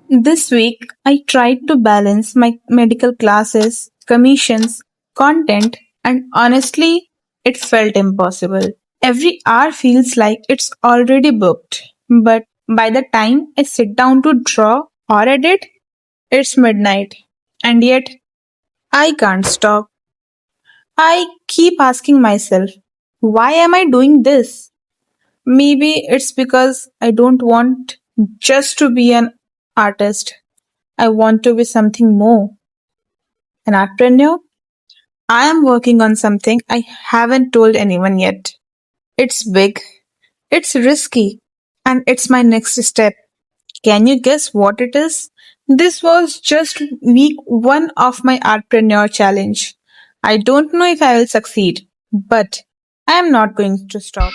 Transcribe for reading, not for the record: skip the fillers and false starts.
This week, I tried to balance my medical classes, commissions, content, and honestly, it felt impossible. Every hour feels like it's already booked, but by the time I sit down to draw or edit, it's midnight. And yet, I can't stop. I keep asking myself, why am I doing this? Maybe it's because I don't want just to be an artist. I want to be something more. An artpreneur? I am working on something I haven't told anyone yet. It's big, it's risky, and it's my next step. Can you guess what it is? This was just week one of my Artpreneur challenge. I don't know if I will succeed, but I am not going to stop.